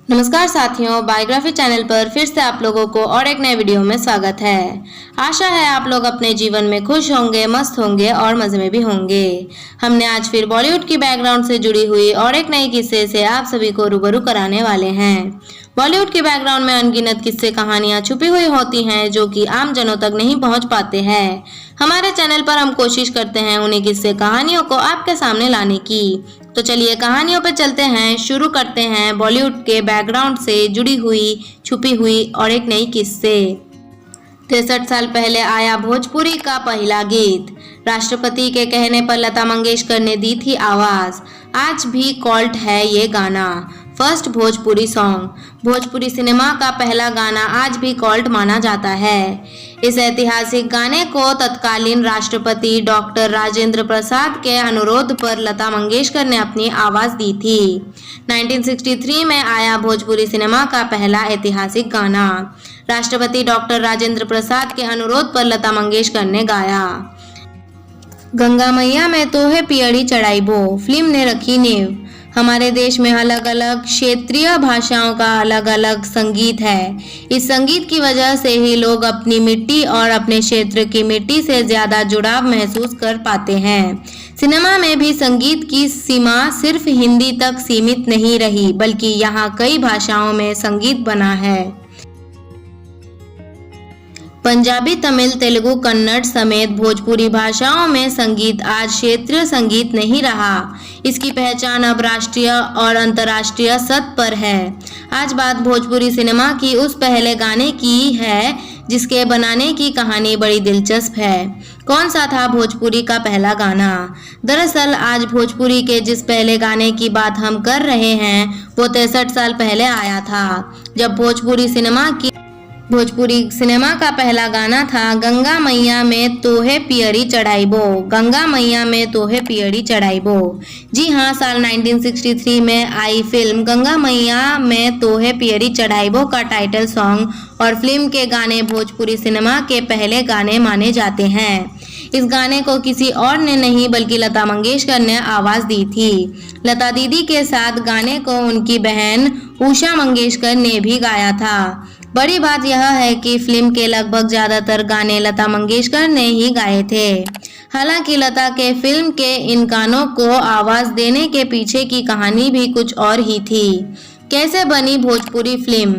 नमस्कार साथियों, biography channel पर फिर से आप लोगों को और एक नए वीडियो में स्वागत है। आशा है आप लोग अपने जीवन में खुश होंगे, मस्त होंगे और मजे में भी होंगे। हमने आज फिर बॉलीवुड की बैकग्राउंड से जुड़ी हुई और एक नई किस्से से आप सभी को रूबरू कराने वाले हैं। बॉलीवुड के बैकग्राउंड में अनगिनत किस्से कहानियां छुपी हुई होती हैं जो कि आम जनों तक नहीं पहुंच पाते हैं। हमारे चैनल पर हम कोशिश करते हैं उन्हीं किस्से कहानियों को आपके सामने लाने की। तो चलिए कहानियों पर चलते हैं, शुरू करते हैं बॉलीवुड के बैकग्राउंड से जुड़ी हुई, छुपी हुई और एक नई किस्से। 63 साल पहले आया भोजपुरी का पहला गीत। राष्ट्रपति के कहने पर लता मंगेशकर ने दी थी आवाज। आज भी कॉल्ट है ये गाना। First Bhojpuri song. Bhojpuri cinema का पहला गाना आज भी कॉल्ट माना जाता है। इस ऐतिहासिक गाने को तत्कालीन राष्ट्रपति डॉक्टर राजेंद्र प्रसाद के अनुरोध पर लता मंगेशकर ने अपनी आवाज दी थी। 1963 में आया भोजपुरी सिनेमा का पहला ऐतिहासिक गाना। राष्ट्रपति डॉक्टर राजेंद्र प्रसाद के अनुरोध पर लता मंगेशकर ने गाया। गंगा मैया में तोहे पियड़ी चढ़ाइबो फिल्म ने रखी नींव। हमारे देश में अलग अलग क्षेत्रीय भाषाओं का अलग अलग संगीत है। इस संगीत की वजह से ही लोग अपनी मिट्टी और अपने क्षेत्र की मिट्टी से ज्यादा जुड़ाव महसूस कर पाते हैं। सिनेमा में भी संगीत की सीमा सिर्फ हिंदी तक सीमित नहीं रही, बल्कि यहाँ कई भाषाओं में संगीत बना है। पंजाबी, तमिल, तेलुगु, कन्नड़ समेत भोजपुरी भाषाओं में संगीत आज क्षेत्रीय संगीत नहीं रहा। इसकी पहचान अब राष्ट्रीय और अंतर्राष्ट्रीय सतह पर है। आज बात भोजपुरी सिनेमा की उस पहले गाने की है जिसके बनाने की कहानी बड़ी दिलचस्प है। कौन सा था भोजपुरी का पहला गाना? दरअसल आज भोजपुरी के जिस पहले गाने की बात हम कर रहे हैं वो 63 साल पहले आया था, जब भोजपुरी सिनेमा का पहला गाना था गंगा मैया में तोहे पियड़ी चढ़ाइबो। गंगा मैया में तोहे पियड़ी चढ़ाइबो। जी हाँ, साल 1963 में आई फिल्म गंगा मैया में तोहे पियड़ी चढ़ाइबो का टाइटल सॉन्ग और फिल्म के गाने भोजपुरी सिनेमा के पहले गाने माने जाते हैं। इस गाने को किसी और ने नहीं बल्कि लता मंगेशकर ने आवाज दी थी। लता दीदी के साथ गाने को उनकी बहन उषा मंगेशकर ने भी गाया था। बड़ी बात यह है कि फिल्म के लगभग ज्यादातर गाने लता मंगेशकर ने ही गाए थे। हालांकि लता के फिल्म के इन गानों को आवाज देने के पीछे की कहानी भी कुछ और ही थी। कैसे बनी भोजपुरी फिल्म?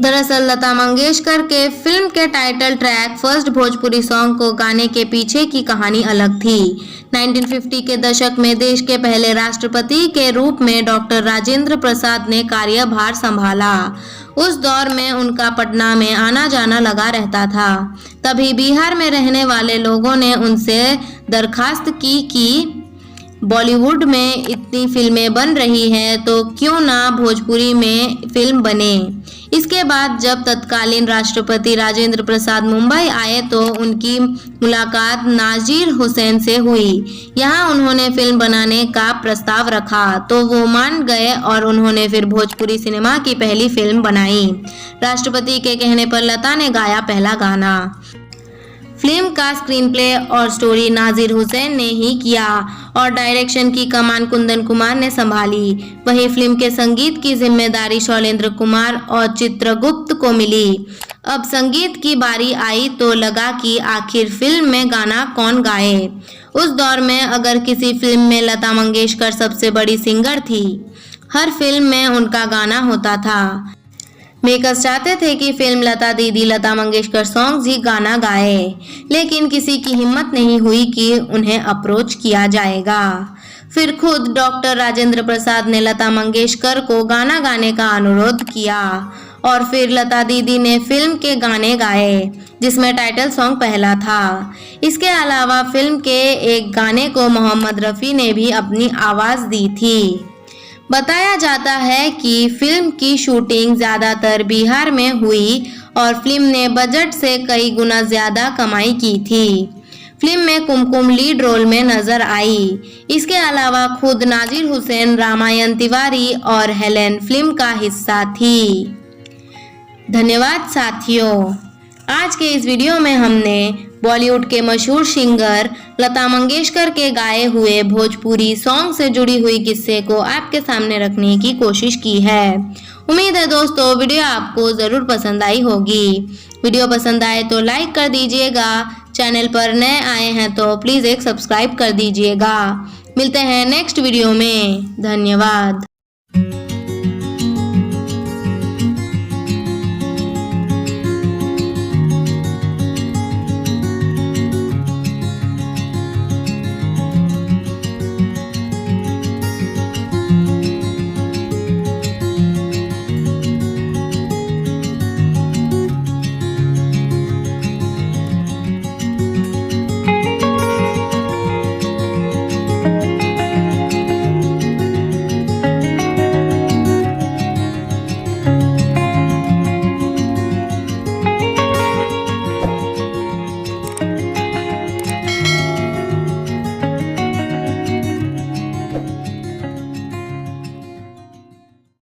दरअसल लता मंगेशकर के फिल्म के title track first Bhojpuri song को गाने के पीछे की कहानी अलग थी। 1950 के दशक में देश के पहले राष्ट्रपति के रूप में डॉक्टर राजेंद्र प्रसाद ने कार्यभार संभाला। उस दौर में उनका पटना में आना जाना लगा रहता था। तभी बिहार में रहने वाले लोगों ने उनसे दरखास्त की कि बॉलीवुड में इतनी फिल्में बन रही हैं तो क्यों ना भोजपुरी में फिल्म बने। इसके बाद जब तत्कालीन राष्ट्रपति राजेंद्र प्रसाद मुंबई आए तो उनकी मुलाकात नाजिर हुसैन से हुई। यहाँ उन्होंने फिल्म बनाने का प्रस्ताव रखा तो वो मान गए और उन्होंने फिर भोजपुरी सिनेमा की पहली फिल्म बनाई। राष्ट्रपति के कहने पर लता ने गाया पहला गाना। फिल्म का स्क्रीन प्ले और स्टोरी नाजिर हुसैन ने ही किया और डायरेक्शन की कमान कुंदन कुमार ने संभाली। वहीं फिल्म के संगीत की जिम्मेदारी शैलेंद्र कुमार और चित्रगुप्त को मिली। अब संगीत की बारी आई तो लगा कि आखिर फिल्म में गाना कौन गाए। उस दौर में अगर किसी फिल्म में लता मंगेशकर सबसे बड़ी सिंगर थी। हर फिल्म में उनका गाना होता था। मेकर्स चाहते थे कि फिल्म लता दीदी लता मंगेशकर सॉन्ग्स ही गाना गाए, लेकिन किसी की हिम्मत नहीं हुई कि उन्हें अप्रोच किया जाएगा। फिर खुद डॉक्टर राजेंद्र प्रसाद ने लता मंगेशकर को गाना गाने का अनुरोध किया और फिर लता दीदी ने फिल्म के गाने गाए जिसमें टाइटल सॉन्ग पहला था। इसके अलावा फिल्म के एक गाने को मोहम्मद रफ़ी ने भी अपनी आवाज दी थी। बताया जाता है कि फिल्म की शूटिंग ज्यादातर बिहार में हुई और फिल्म ने बजट से कई गुना ज्यादा कमाई की थी। फिल्म में कुमकुम लीड रोल में नजर आई। इसके अलावा खुद नाजिर हुसैन, रामायण तिवारी और हेलेन फिल्म का हिस्सा थी। धन्यवाद साथियों। आज के इस वीडियो में हमने बॉलीवुड के मशहूर सिंगर लता मंगेशकर के गाए हुए भोजपुरी सॉन्ग से जुड़ी हुई किस्से को आपके सामने रखने की कोशिश की है। उम्मीद है दोस्तों वीडियो आपको ज़रूर पसंद आई होगी। वीडियो पसंद आए तो लाइक कर दीजिएगा, चैनल पर नए आए हैं तो प्लीज़ एक सब्सक्राइब कर दीजिएगा। मिलते हैं नेक्स्ट वीडियो में। धन्यवाद।